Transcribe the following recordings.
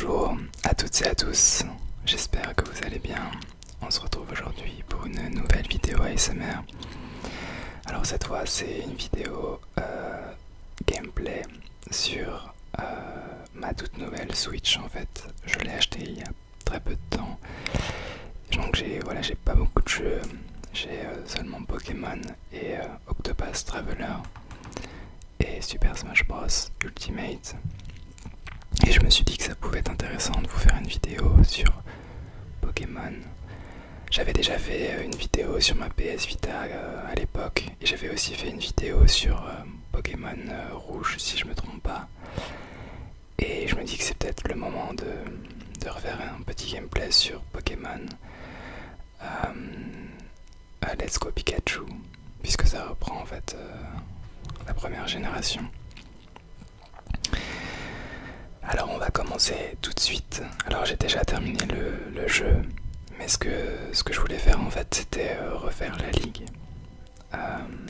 Bonjour à toutes et à tous, j'espère que vous allez bien. On se retrouve aujourd'hui pour une nouvelle vidéo ASMR. Alors cette fois c'est une vidéo gameplay sur ma toute nouvelle Switch en fait. Je l'ai acheté il y a très peu de temps. Donc j'ai pas beaucoup de jeux. J'ai seulement Pokémon et Octopath Traveler et Super Smash Bros Ultimate. Et je me suis dit que ça pouvait être intéressant de vous faire une vidéo sur Pokémon. J'avais déjà fait une vidéo sur ma PS Vita à l'époque, et j'avais aussi fait une vidéo sur Pokémon Rouge si je me trompe pas. Et je me dis que c'est peut-être le moment de refaire un petit gameplay sur Pokémon Let's Go Pikachu, puisque ça reprend en fait la première génération. Alors on va commencer tout de suite. Alors j'ai déjà terminé le jeu, mais ce que je voulais faire en fait c'était refaire la ligue.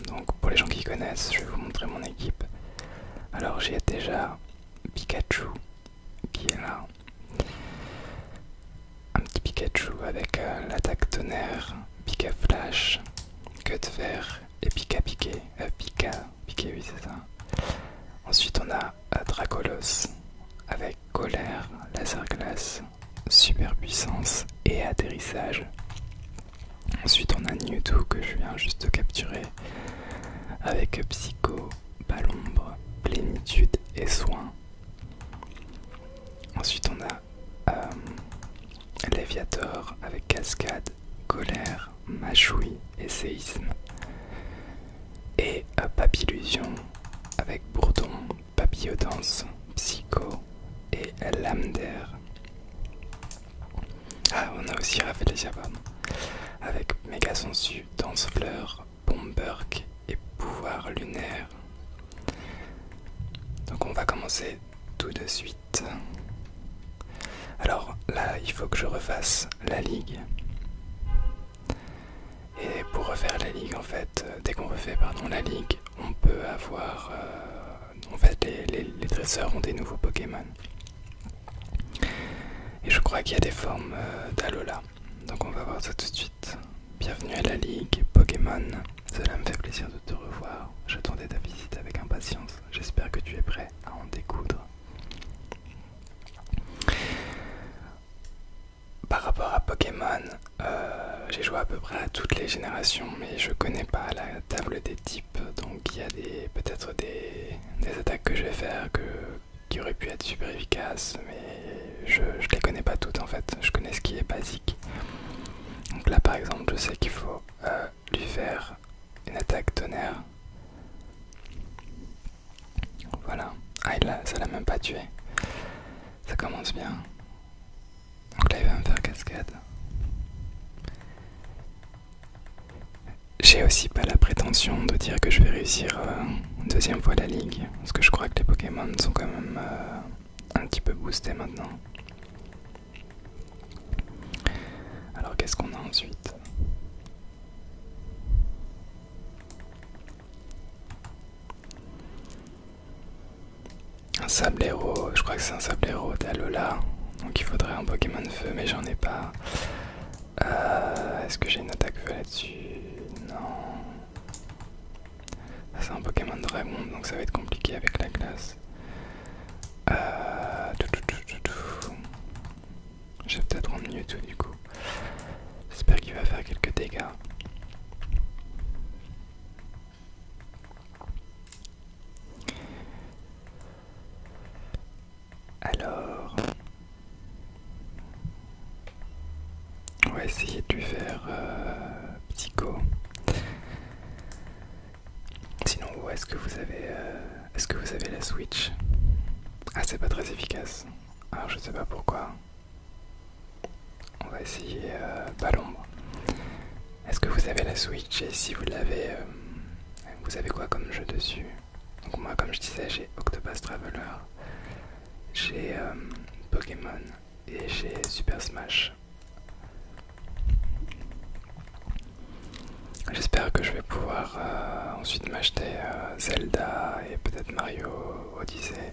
Donc pour les gens qui connaissent, je vais vous montrer mon équipe. Alors j'ai déjà Pikachu qui est là. Un petit Pikachu avec l'attaque tonnerre, Pika Flash, Queue de Fer et Pika Piqué. Piqué, oui c'est ça. Ensuite on a Dracolos avec colère, laser glace, super puissance et atterrissage. Ensuite on a Mewtwo que je viens juste de capturer avec psycho, palombre, plénitude et soin. Ensuite on a Léviator avec cascade, colère, mâchouille et séisme. Et Papillusion avec bourdon, papillodance, psycho et lame d'air. Ah, on a aussi Rafflesia, pardon, avec méga sensu, danse fleur, bomberk et pouvoir lunaire. Donc on va commencer tout de suite. Alors là il faut que je refasse la ligue. Et pour refaire la ligue en fait, dès qu'on refait la ligue, on peut avoir en fait les dresseurs ont des nouveaux Pokémon. Et je crois qu'il y a des formes d'Alola. Donc on va voir ça tout de suite. Bienvenue à la Ligue Pokémon. Cela me fait plaisir de te revoir. J'attendais ta visite avec impatience. J'espère que tu es prêt à en découdre. Par rapport à Pokémon, j'ai joué à peu près à toutes les générations, mais je connais pas la table des types. Donc il y a peut-être des attaques que je vais faire qui auraient pu être super efficaces, mais je les connais pas toutes en fait. Je connais ce qui est basique. Donc là par exemple je sais qu'il faut lui faire une attaque tonnerre. Voilà. Ah ça l'a même pas tué. Ça commence bien. Donc là il va me faire cascade. J'ai aussi pas la prétention de dire que je vais réussir une deuxième fois la ligue, parce que je crois que les Pokémon sont quand même un petit peu boostés maintenant. Alors qu'est-ce qu'on a ensuite? Un Sablero, je crois que c'est un Sablero d'Alola, donc il faudrait un Pokémon feu, mais j'en ai pas. Est-ce que j'ai une attaque feu là-dessus? Non. C'est un Pokémon Dragon, donc ça va être compliqué avec la glace. Je vais peut-être rendre Mewtwo du coup. J'espère qu'il va faire quelques dégâts. Alors, on va essayer de lui faire Psycho. Sinon, où est-ce que vous avez la Switch? Ah, c'est pas très efficace. Alors je sais pas pourquoi. On va essayer Palombre. Est-ce que vous avez la Switch? Et si vous l'avez, vous avez quoi comme jeu dessus? Donc moi comme je disais j'ai Octopath Traveler, j'ai Pokémon et j'ai Super Smash. J'espère que je vais pouvoir ensuite m'acheter Zelda et peut-être Mario Odyssey.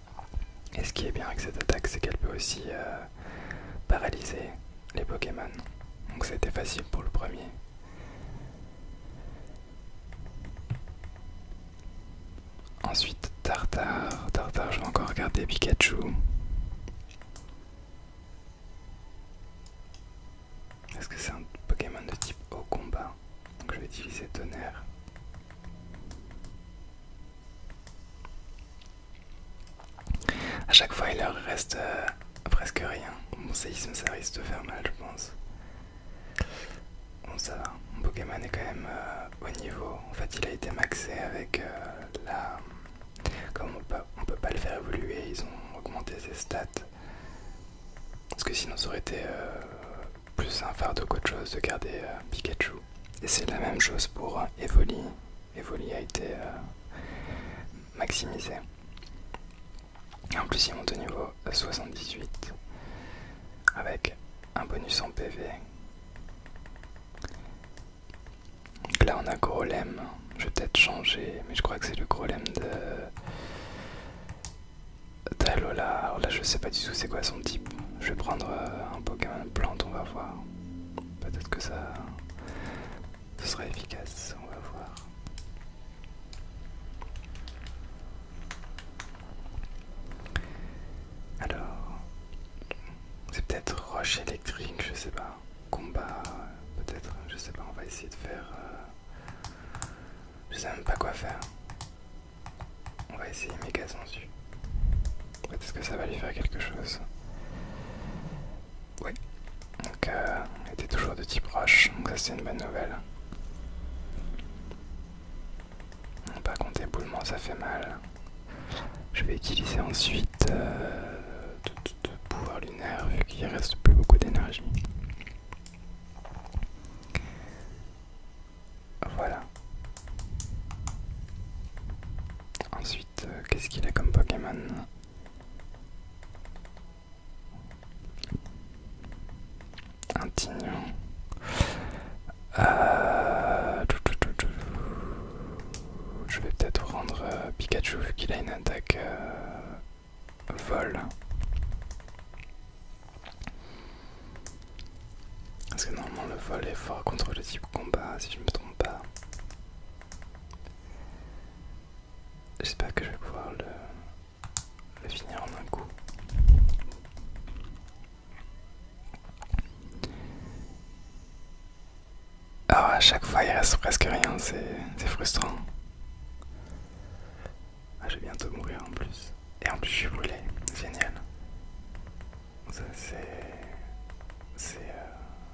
Et ce qui est bien avec cette attaque, c'est qu'elle peut aussi paralyser les Pokémon. Donc ça a été facile pour le premier. Ensuite Tartare. Tartare, je vais encore regarder Pikachu. Est-ce que c'est un Pokémon de type au combat? Donc je vais utiliser Tonnerre. A chaque fois il leur reste presque rien. Mon séisme ça risque de faire mal, je pense. Bon, ça va, mon Pokémon est quand même au niveau. En fait il a été maxé avec la... Comme on peut pas le faire évoluer, ils ont augmenté ses stats. Parce que sinon ça aurait été plus un fardeau qu'autre chose de garder Pikachu. Et c'est la même chose pour Evoli. Evoli a été maximisé. Et en plus il monte au niveau 78 avec un bonus en PV. Donc là on a Grolem. Je vais peut-être changer, mais je crois que c'est le Grolem d'Alola. Alors là je sais pas du tout c'est quoi son type. Je vais prendre un Pokémon plante, on va voir. Peut-être que ce sera efficace, on va voir. Alors, c'est peut-être roche électrique, je sais pas. Combat, peut-être, je sais pas, on va essayer de faire... je sais même pas quoi faire. On va essayer méga sensu. Peut-être que ça va lui faire quelque chose. Oui. Donc, il était toujours de type roche, donc ça c'est une bonne nouvelle. Par contre, éboulement ça fait mal. Je vais utiliser ensuite pouvoir lunaire vu qu'il reste plus beaucoup d'énergie. Voilà. Ensuite, qu'est-ce qu'il a comme Pokémon? Un Tignon. Je vais peut-être prendre Pikachu vu qu'il a une attaque vol. Parce que normalement le vol est fort contre le type combat si je me trompe pas. J'espère que je vais pouvoir le finir en un coup. Alors à chaque fois il reste presque rien, c'est frustrant. Ah, je vais bientôt mourir en plus. Et en plus je suis brûlé, génial. Ça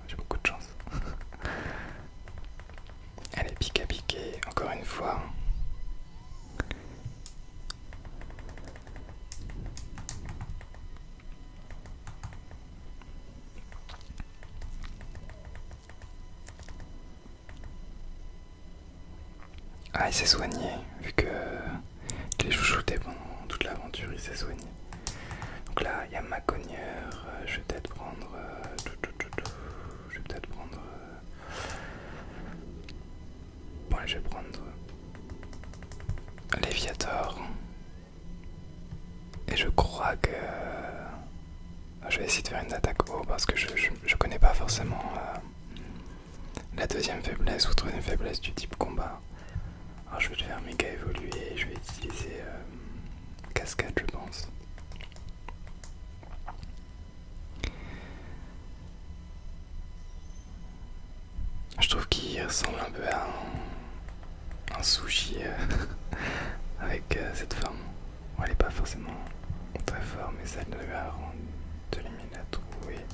j'ai beaucoup de chance. Allez, pique à piquer, encore une fois. Ah, il s'est soigné, vu que je l'ai chouchouté pendant toute l'aventure, il s'est soigné. Donc là, il y a ma cogneur, je vais peut-être prendre... Bon, allez, je vais prendre... Léviator. Et je crois que... Je vais essayer de faire une attaque haut, parce que je connais pas forcément la deuxième faiblesse ou troisième faiblesse du type combat. Alors je vais le faire méga évoluer, je vais utiliser cascade je pense. Je trouve qu'il ressemble un peu à un sushi avec cette forme. Bon, elle est pas forcément très forte mais ça devrait rendre de limite à trouver.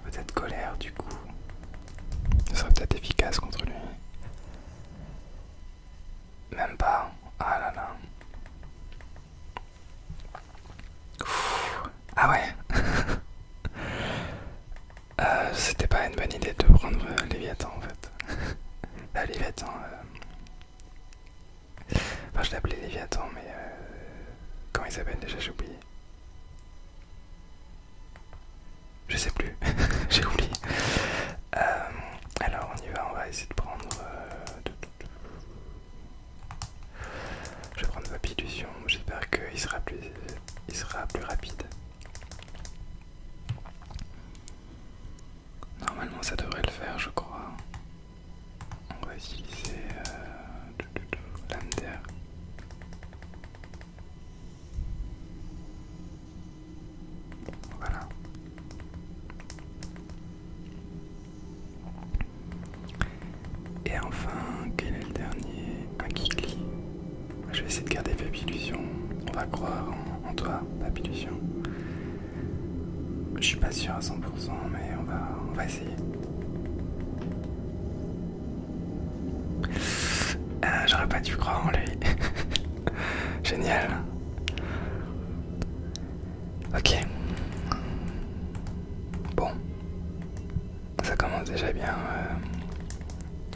Peut-être colère du coup. Ce serait peut-être efficace contre lui. Même pas. Ah là là. Ouf. Ah ouais. C'était pas une bonne idée de prendre Léviathan en fait. Léviathan. Enfin, je l'appelais Léviathan, mais comment il s'appelle déjà, j'ai oublié. Je sais plus, j'ai oublié. Alors on y va, on va essayer de prendre... je vais prendre Vapillusion, j'espère qu'il sera plus sera plus rapide. Normalement ça devrait le faire, je crois. On va utiliser lame d'air. Voilà. Et enfin, quel est le dernier? Un Kikli. Je vais essayer de garder Papillusion. On va croire en toi, Papillusion. Je suis pas sûr à 100%, mais on va essayer. J'aurais pas dû croire en lui. Génial. Ok. Bon. Ça commence déjà bien.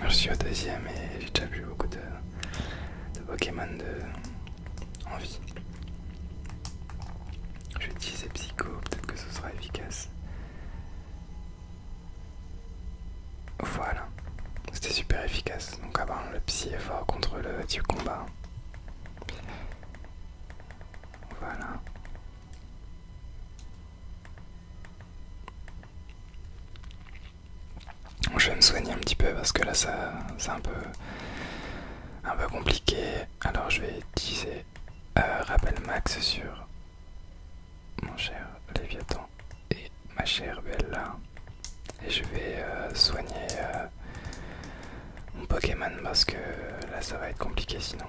Je suis au deuxième et j'ai déjà vu beaucoup de Pokémon en vie. Je vais utiliser Psycho, peut-être que ce sera efficace. Voilà. C'était super efficace. Donc avant le psy est fort contre le type combat. Voilà. Je vais me soigner un petit peu parce que là c'est un peu compliqué. Alors je vais utiliser rappel max sur mon cher Léviathan et ma chère Bella. Et je vais soigner mon Pokémon parce que là ça va être compliqué sinon.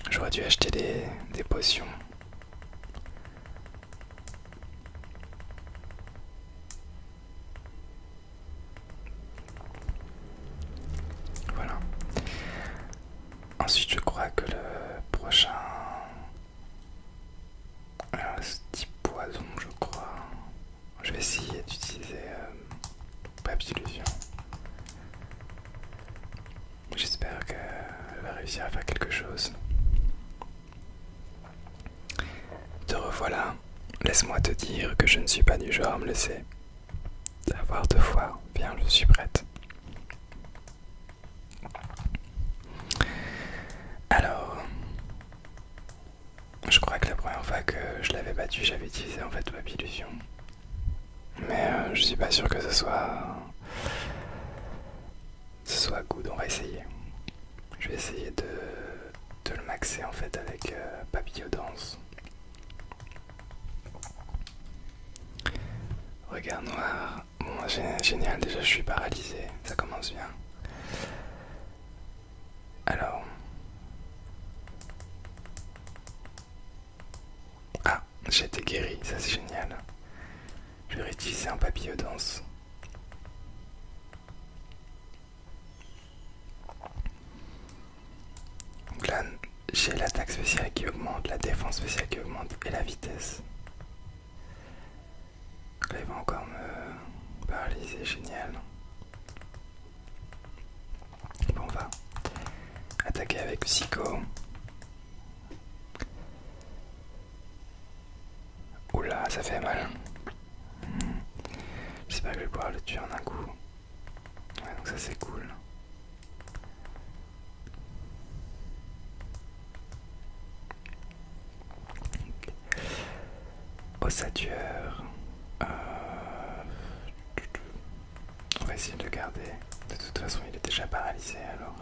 J'aurais dû acheter des potions. Voilà. Ensuite je crois que le prochain... c'est type poison je crois. Je vais essayer d'utiliser Papillusion. J'espère qu'elle va réussir à faire quelque chose. Te revoilà. Laisse-moi te dire que je ne suis pas du genre à me laisser avoir 2 fois. Bien, je suis prête. Alors, je crois que la première fois que je l'avais battu, j'avais utilisé en fait Papillusion. Mais je suis pas sûr que ce soit good, on va essayer. Je vais essayer de le maxer en fait avec Papillodance. Regard noir. Bon, génial, déjà je suis paralysé, ça commence bien. Alors... Ah, j'ai été guéri, ça c'est génial. Je vais réutiliser un Papillodance. Donc là, j'ai l'attaque spéciale qui augmente, la défense spéciale qui augmente et la vitesse. Donc là, il va encore me paralyser, génial. Bon, on va attaquer avec Psycho. Oula, ça fait mal. J'espère que je vais pouvoir le tuer en un coup. Ouais, donc ça c'est cool. Ossature. On va essayer de le garder. De toute façon, il est déjà paralysé alors.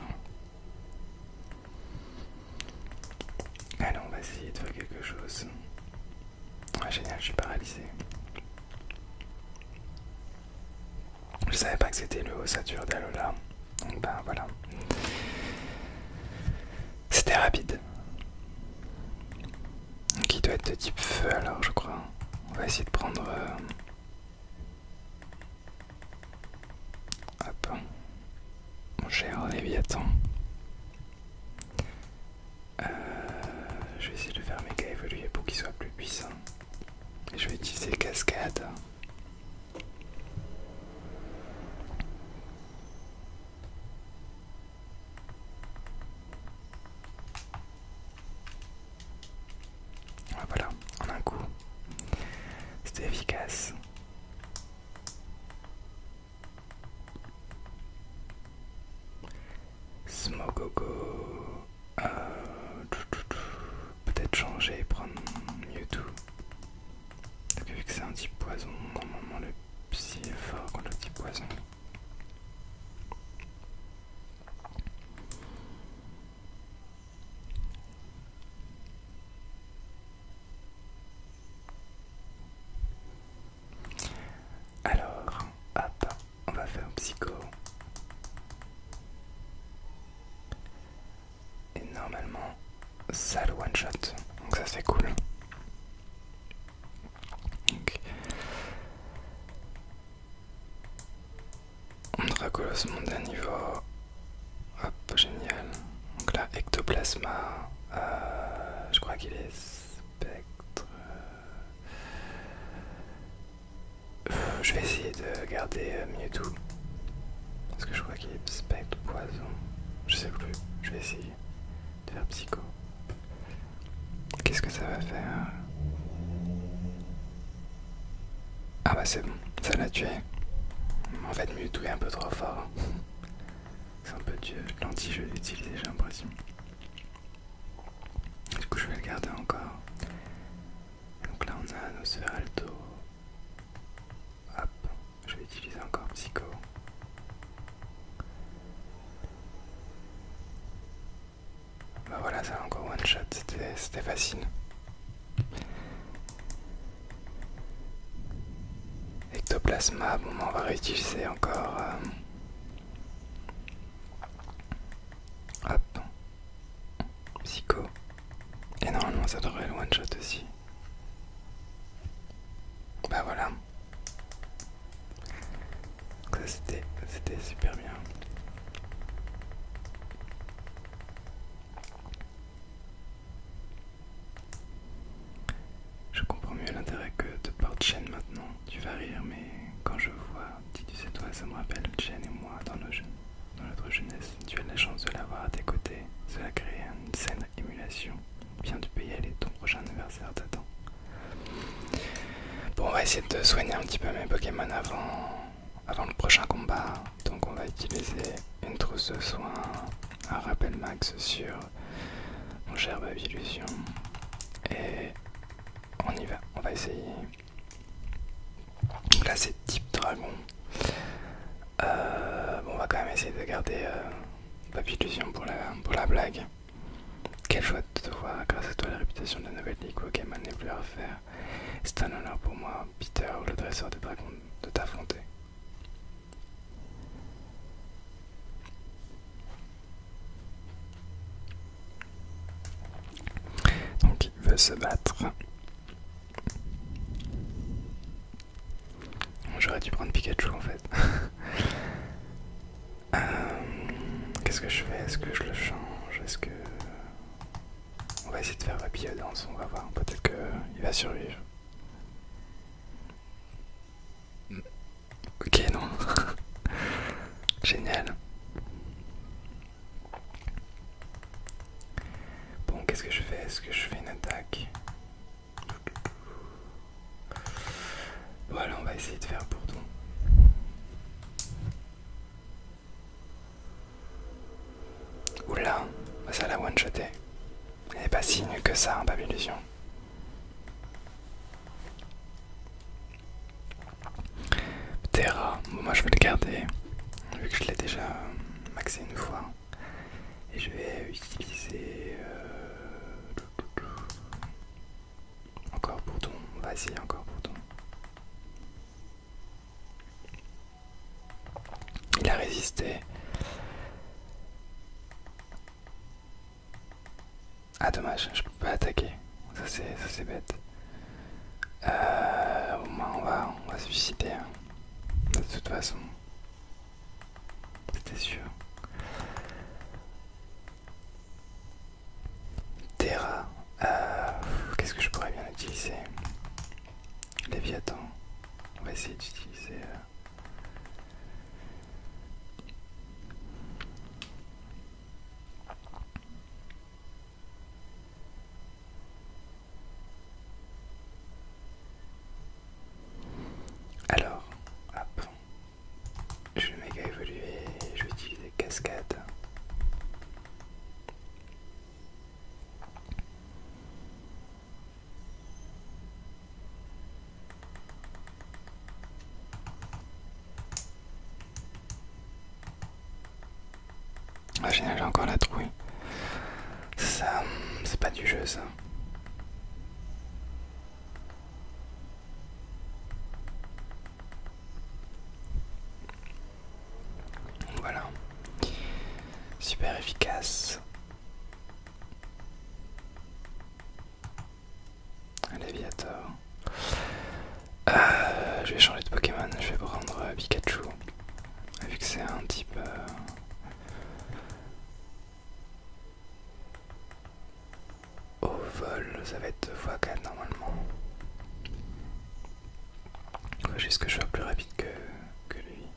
Allez, on va essayer de faire quelque chose. Ah, génial, je suis paralysé. Je savais pas que c'était le ossature d'Alola. Donc ben voilà. C'était rapide. Donc il doit être de type feu alors je crois. On va essayer de prendre... Hop. Mon cher Léviathan. Je vais essayer de faire méga évoluer pour qu'il soit plus puissant. Et je vais utiliser cascade. Voilà, en un coup. C'était efficace. Smogogo. Peut-être changer et prendre monte d'un niveau. Hop, génial. Donc là, Ectoplasma. Je crois qu'il est spectre. Je vais essayer de garder Mewtwo. Parce que je crois qu'il est spectre poison. Je sais plus. Je vais essayer de faire psycho. Qu'est-ce que ça va faire? Ah bah c'est bon, ça l'a tué. En fait Mewtwo est un peu trop fort. C'est un peu l'anti-jeu d'utiliser, j'ai l'impression. Du coup je vais le garder encore. Donc là on a Nosferalto. Hop, je vais utiliser encore Psycho. Bah voilà, ça a encore one shot, c'était facile. Ectoplasma, bon on va réutiliser encore. Hop. Psycho. Et normalement ça devrait le one shot aussi. Bah voilà. Donc ça c'était super bien. Je comprends mieux l'intérêt que de porte Chen maintenant. Tu vas rire, mais quand je vois tu sais toi, ça me rappelle Chen et moi dans notre jeunesse. Tu as de la chance de l'avoir à tes côtés. Cela crée une saine émulation. Bien, tu peux y aller, ton prochain anniversaire t'attend. Bon, on va essayer de soigner un petit peu mes Pokémon avant le prochain combat. Donc on va utiliser une trousse de soins, un rappel max sur mon cher Babylusion. Et on y va, on va essayer. Donc là c'est type dragon. Bon, on va quand même essayer de garder Babylusion pour la blague. Quelle joie de te voir, grâce à toi la réputation de la nouvelle ligue Pokémon n'est plus à refaire. C'est un honneur pour moi, Peter, le dresseur des dragons, de t'affronter. Donc il veut se battre. J'aurais dû prendre Pikachu en fait. Qu'est-ce que je fais? Est-ce que je le change? Est-ce que... On va essayer de faire la biodance, on va voir. Peut-être qu'il va survivre. Ok, non. Génial. Bon, qu'est-ce que je fais? Est-ce que je fais une attaque? Voilà, on va essayer de faire Bourdon. Oula, ça l'a one-shoté. Elle n'est pas si nulle que ça, hein, Babylusion. Terra, bon, moi je vais le garder, vu que je l'ai déjà maxé une fois. Et je vais utiliser... encore Bourdon, on va essayer encore Bourdon. Il a résisté. Ah dommage, je peux pas attaquer. Ça c'est bête. Au moins on va se suicider. Hein. De toute façon. C'était sûr. Terra. Qu'est-ce que je pourrais bien utiliser? Léviathan. On va essayer d'utiliser... Alors, hop, je vais méga évoluer, je vais utiliser cascade. Ah génial, j'ai encore la trouille. Ça, c'est pas du jeu ça. Voilà. Super efficace. Un Léviator. Je vais changer de Pokémon, je vais prendre Pikachu. Vu que c'est un type ça va être 2x4 normalement. Faut juste que je sois plus rapide que lui.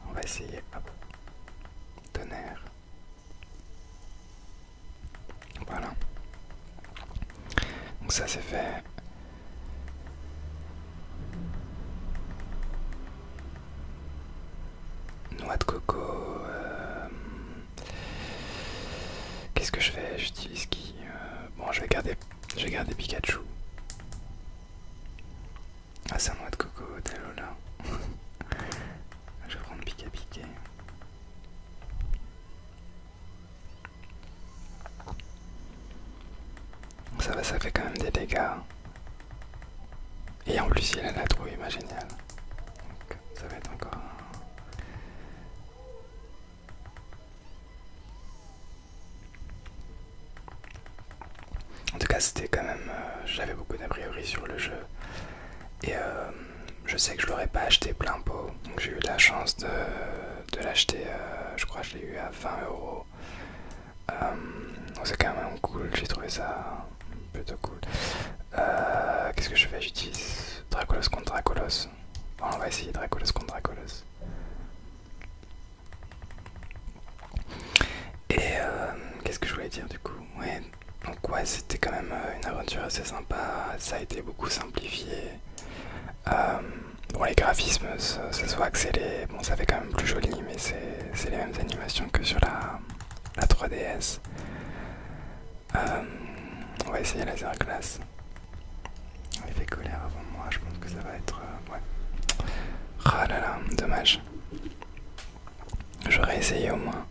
On va essayer. Hop. Tonnerre. Voilà. Donc ça c'est fait. Noix de coco. Qu'est-ce que je fais? J'utilise qui? Bon, je vais garder Pikachu. Ah, c'est un noix de coco, Talola. Je vais prendre Pika Piqué. Ça va, ça fait quand même des dégâts. Et en plus, il a la trouille, ma géniale. Donc, ça va être encore un... En tout cas, c'était quand même... j'avais beaucoup d'a priori sur le jeu. Et je sais que je l'aurais pas acheté plein pot. Donc j'ai eu la chance de l'acheter, je crois que je l'ai eu à 20 €. Donc c'est quand même cool, j'ai trouvé ça plutôt cool. Qu'est-ce que je fais? J'utilise Dracolos contre Dracolos. Bon, on va essayer Dracolos contre Dracolos. Et qu'est-ce que je voulais dire du coup? Ouais, donc ouais, c'était quand même une aventure assez sympa. Ça a été beaucoup simplifié. Bon, les graphismes se sont accélérés. Bon, ça fait quand même plus joli, mais c'est les mêmes animations que sur la 3DS. On va essayer Laser Glace. Il fait colère avant moi, je pense que ça va être... ouais. Ah là là, dommage. J'aurais essayé au moins.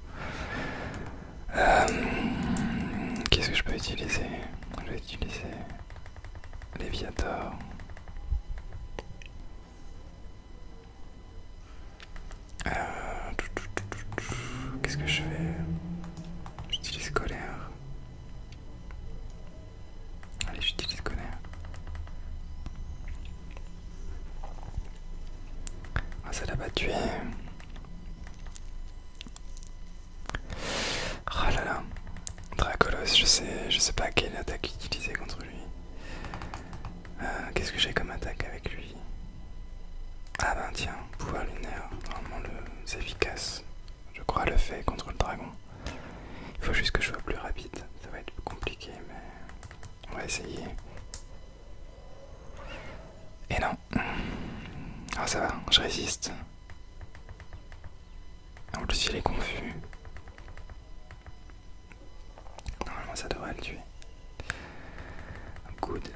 Qu'est-ce que je peux utiliser? Je vais utiliser Léviator. Qu'est-ce que je fais? J'utilise colère. Allez, j'utilise colère. Ah, ça l'a pas tué. Oh là là. Dracolos, je sais pas quelle attaque utiliser contre lui. Qu'est-ce que j'ai comme attaque avec lui? Ah ben tiens, pouvoir lunaire. Normalement c'est efficace. Je crois le fait contre le dragon. Il faut juste que je sois plus rapide. Ça va être compliqué, mais on va essayer. Et non. Ah ça va, je résiste. En plus il est confus. Normalement ça devrait le tuer. Good.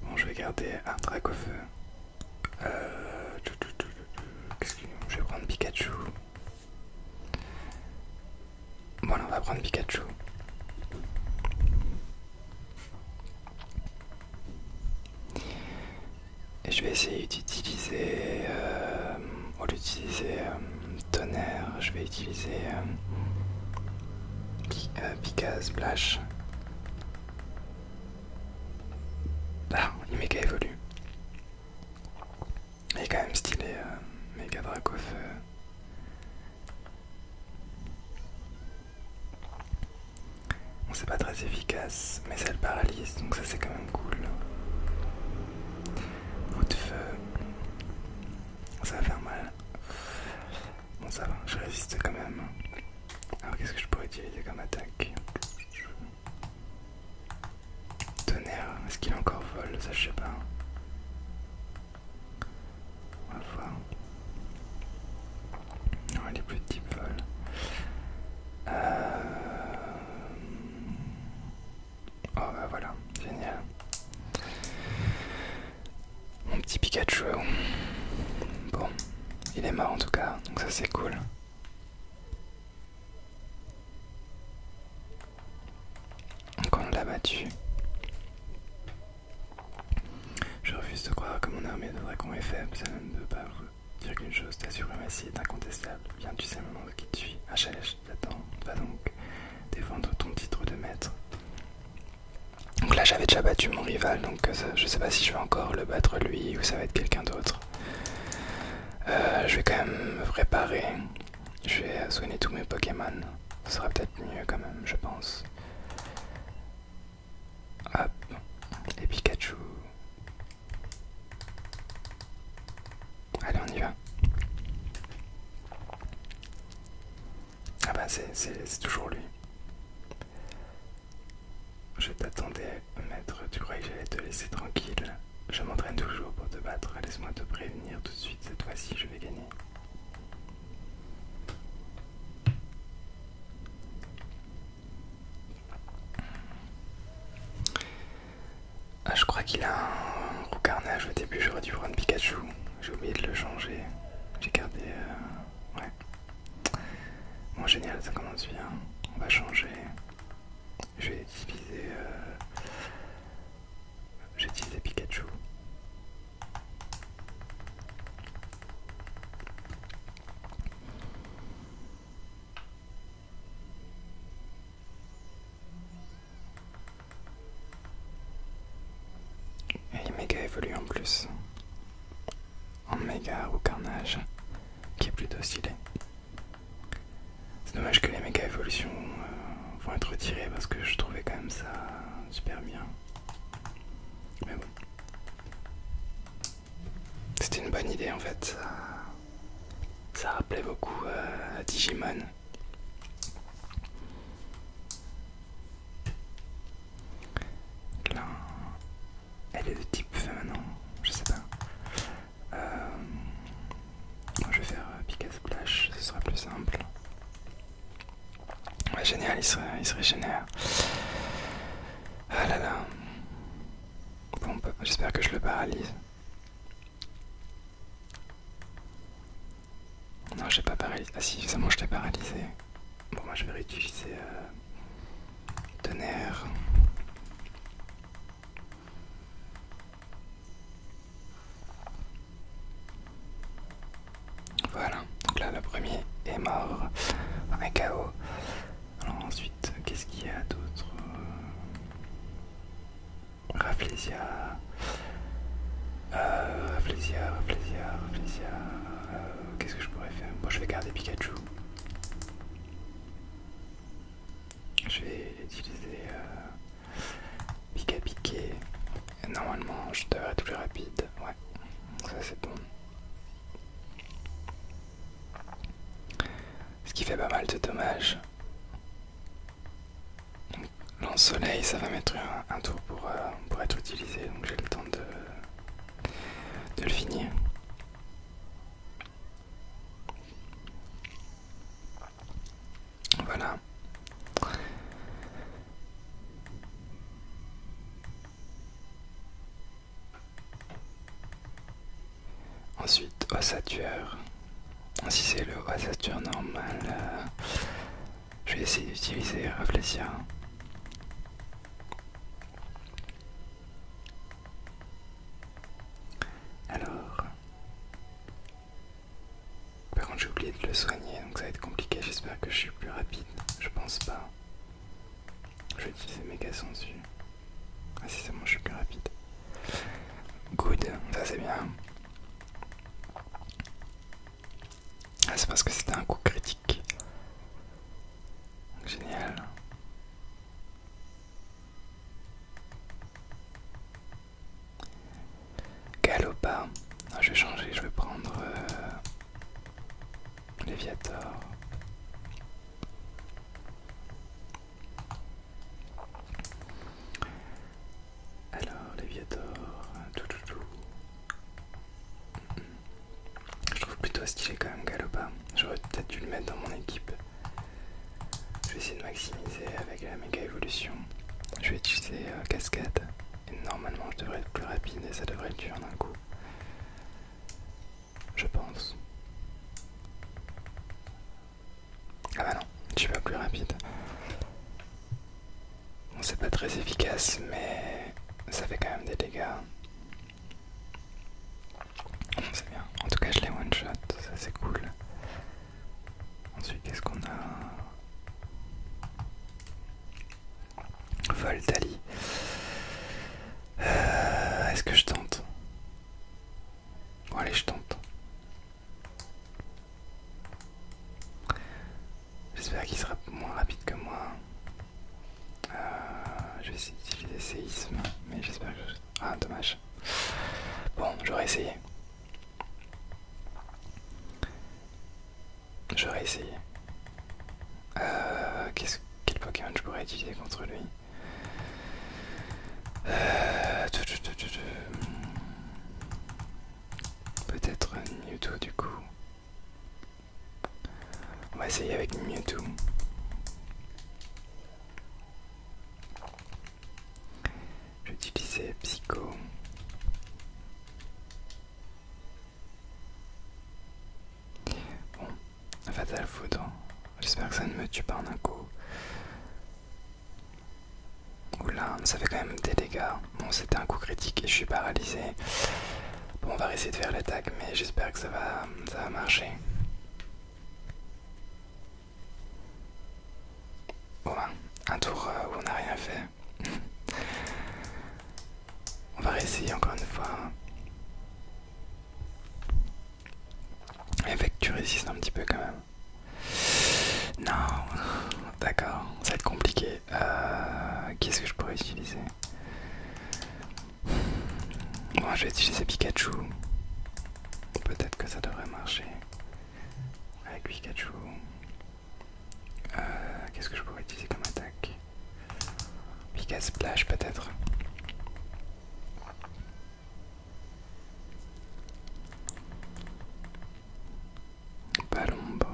Bon, je vais garder un drac au feu. Qu'est-ce que je vais prendre? Pikachu. Bon, là on va prendre Pikachu. Et je vais essayer d'utiliser, au lieu d'utiliser tonnerre, je vais utiliser Pika Splash. Ah, il méga évolue. Il est quand même stylé, méga drac au feu. Bon, c'est pas très efficace, mais ça le paralyse, donc ça c'est quand même cool. Coup de feu. Ça va faire mal. Bon, ça va, je résiste quand même. Alors, qu'est-ce que je pourrais utiliser comme attaque? Tonnerre, est-ce qu'il a encore vol? Ça, je sais pas. On va voir. Non, il est plus de type vol. Oh, bah voilà, génial. Mon petit Pikachu. Bon, il est mort en tout cas, donc ça c'est cool. Donc on l'a battu. Je refuse de croire que mon armée de dragons est faible, ça ne veut pas vous dire qu'une chose, ta suprématie est incontestable. Bien, tu sais maintenant qui te suis. HLH, t'attends, va donc défendre ton titre de maître. Donc là j'avais déjà battu mon rival, donc je sais pas si je vais encore le battre lui ou ça va être quelqu'un d'autre. Je vais quand même me préparer. Je vais soigner tous mes Pokémon. Ce sera peut-être mieux quand même, je pense. Hop. Et Pikachu. Allez, on y va. Ah bah c'est toujours lui. Je t'attendais, maître. Tu croyais que j'allais te laisser tranquille? Je m'entraîne toujours pour te battre. Laisse-moi te prévenir tout de suite. Cette fois-ci, je vais gagner. Ah, je crois qu'il a un roucarnage au début. J'aurais dû prendre Pikachu. J'ai oublié de le changer. J'ai gardé... Ouais. Bon, génial, ça commence bien. On va changer. Je vais utiliser... Je vais utiliser Pikachu. Et il méga évolue en plus. En méga roucarnage. Qui est plutôt stylé. C'est dommage que les méga évolutions vont être retirées parce que je trouvais quand même ça super bien. Mais bon. C'était une bonne idée en fait. Ça rappelait beaucoup à Digimon. Là, elle est de type feu maintenant. Je sais pas. Moi je vais faire Pika Splash, ce sera plus simple. Ouais, génial, il se régénère. Ah là là. Bon, j'espère que je le paralyse. Non, j'ai pas paralysé. Ah si, c'est moi je l'ai paralysé. Bon, moi je vais réutiliser tonnerre. Voilà, donc là le premier est mort. Un KO. Alors ensuite, qu'est-ce qu'il y a d'autre? Rafflesia. Rafflesia. Qu'est-ce que je pourrais faire? Bon, je vais garder Pikachu. Je vais utiliser Pika Piqué. Normalement, je devrais être plus rapide. Ouais, ça c'est bon. Ce qui fait pas mal de dommages. Lance-soleil, ça va mettre un tour pour être utilisé, donc j'ai le temps de le finir. Voilà. Ensuite, ossature. Si c'est le ossature normal, je vais essayer d'utiliser Rafflesia. Alors, par contre j'ai oublié de le soigner, donc ça va être compliqué. J'espère que je suis plus rapide. Je pense pas. Je vais utiliser Mégason dessus. Ah si, c'est bon, je suis plus rapide. Good, ça c'est bien. Ah, c'est parce que c'était un coup critique. Génial. Galopa. Non, je vais changer, je vais prendre Léviator. Alors, Léviator. Je trouve plutôt stylé quand même Galopa. J'aurais peut-être dû le mettre dans mon équipe. Je vais essayer de maximiser avec la méga évolution. Je vais utiliser cascade. Et normalement je devrais être plus rapide et ça devrait le tuer en un coup. Je pense. Ah bah non, je suis pas plus rapide. Bon, c'est pas très efficace, mais ça fait quand même des dégâts. Bon, c'est bien. En tout cas, je l'ai one shot, ça c'est cool. Ensuite, qu'est-ce qu'on a? Voltali. Est-ce que je tente? Bon, allez, je tente. j'espère qu'il sera moins rapide que moi. Je vais essayer d'utiliser séisme, mais j'espère que... Ah, dommage. Bon, j'aurais essayé. J'aurais essayé. Quel Pokémon je pourrais utiliser contre lui? Peut-être Mewtwo du coup. On va essayer avec Mewtwo. Je vais utiliser Psycho. Bon, Fatal Foudre. J'espère que ça ne me tue pas en un coup. Oula, ça fait quand même des dégâts. Bon, c'était un coup critique et je suis paralysé. Bon, on va essayer de faire l'attaque, mais j'espère que ça va marcher. Bon, un tour où on n'a rien fait. On va réessayer encore une fois. Avec tu résistes un petit peu quand même. Non, d'accord, ça va être compliqué. Qu'est-ce que je pourrais utiliser? Bon, je vais utiliser Pikachu. Peut-être que ça devrait marcher. Avec Pikachu. Qu'est-ce que je pourrais utiliser comme attaque? Pika Splash peut-être. Palombo.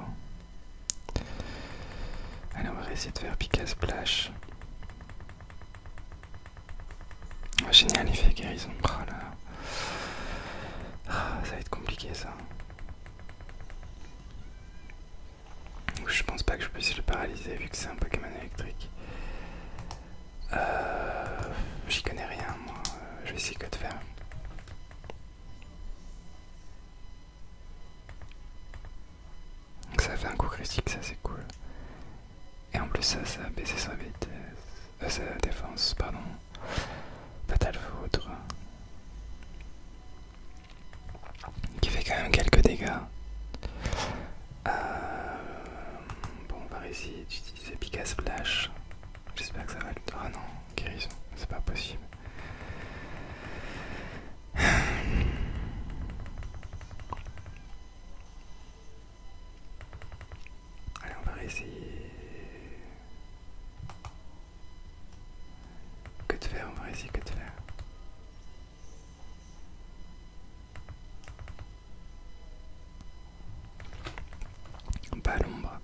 Allez, on va essayer de faire Pika Splash. Oh, génial, il fait guérison. Oh là là. Ça va être compliqué ça. Je pense pas que je puisse le paralyser vu que c'est un Pokémon électrique. J'y connais rien moi. Je vais essayer que de faire. Donc ça fait un coup critique, ça c'est cool. Et en plus ça a baissé sa vitesse. Sa défense, pardon. Fatal Foudre. Qui fait quand même quelques dégâts. Bon, on va essayer d'utiliser Pika Splash. J'espère que ça va le... Ah non, guérison, c'est pas possible. Allez, on va réessayer... Que de faire, on va essayer que de faire. Pas l'ombre.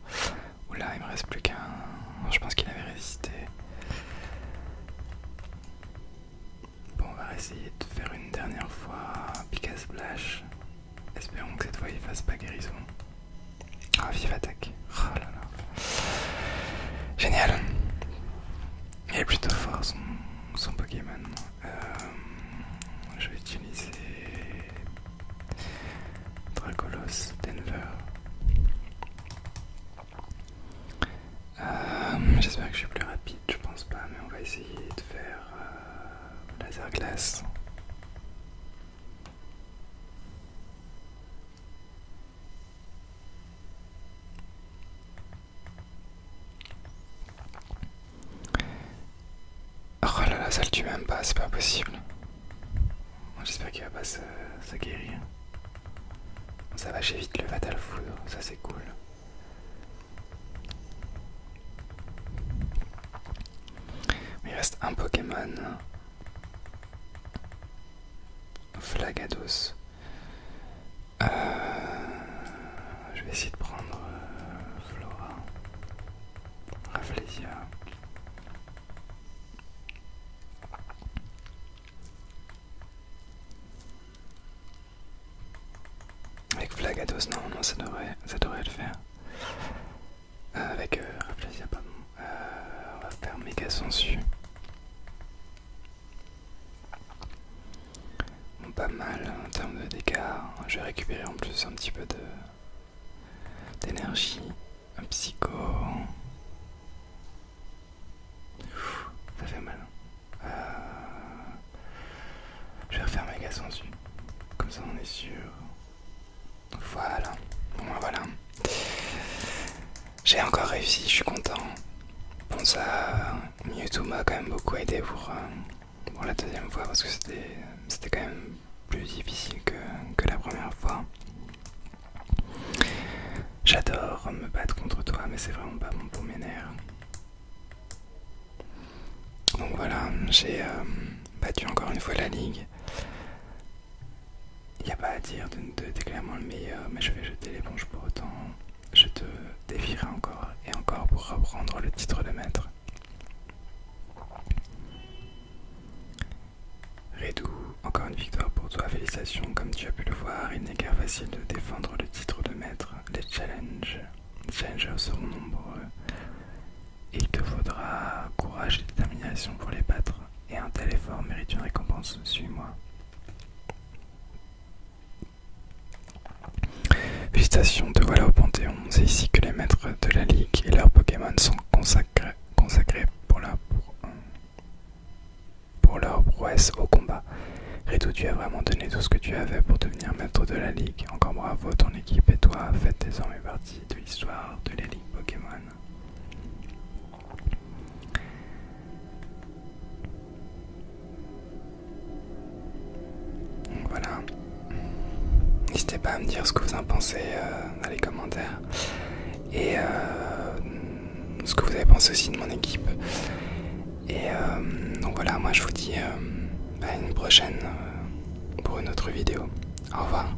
Oula, il me reste plus qu'un... Je pense qu'il avait résisté. Bon, on va essayer de faire une dernière fois Pika Splash. Espérons que cette fois il fasse pas guérison. Ah, vive attaque. Oh là là. Génial. Il est plutôt fort son Pokémon. Je vais utiliser Dracolos Denver. J'espère que je suis plus rapide, je pense pas, mais on va essayer de faire laser glace. Oh là là, ça le tue même pas, c'est pas possible. J'espère qu'il va pas se guérir. Ça va, j'évite le Fatal Foudre, ça c'est cool. Il reste un Pokémon. Flagados. Je vais essayer de prendre Flora. Rafflesia. Avec Flagados, non, ça devrait le faire. Avec Rafflesia, pardon. On va faire méga sensu. Bon, pas mal en termes de dégâts. Je vais récupérer en plus un petit peu d'énergie. Un psycho. Ça fait mal. Je vais refaire méga sensu. Comme ça on est sûr. Voilà. Bon ben voilà. J'ai encore réussi, je suis content. Bon, ça, Mewtwo m'a quand même beaucoup aidé pour la deuxième fois parce que c'était quand même plus difficile que la première fois. J'adore me battre contre toi, mais c'est vraiment pas bon pour mes nerfs. Donc voilà, j'ai battu encore une fois la ligue. Il n'y a pas à dire, t'es clairement le meilleur, mais je vais jeter l'éponge pour autant. Je te défierai encore et encore pour reprendre le titre de maître. Redou, encore une victoire pour toi, félicitations. Comme tu as pu le voir, il n'est guère facile de défendre le titre de maître. Les challengers seront nombreux et il te faudra courage et détermination pour les battre. Et un tel effort mérite une récompense, suis-moi. Félicitations, te voilà au Panthéon. C'est ici que les maîtres de la Ligue et leurs Pokémon sont consacrés pour leur prouesse au combat. Redou, tu as vraiment donné tout ce que tu avais pour devenir maître de la Ligue. Encore bravo, ton équipe et toi faites désormais partie de l'histoire de la Ligue Pokémon. Donc voilà. N'hésitez pas à me dire ce que vous en pensez dans les commentaires. Et ce que vous avez pensé aussi de mon équipe. Et donc voilà, moi je vous dis à une prochaine pour une autre vidéo. Au revoir.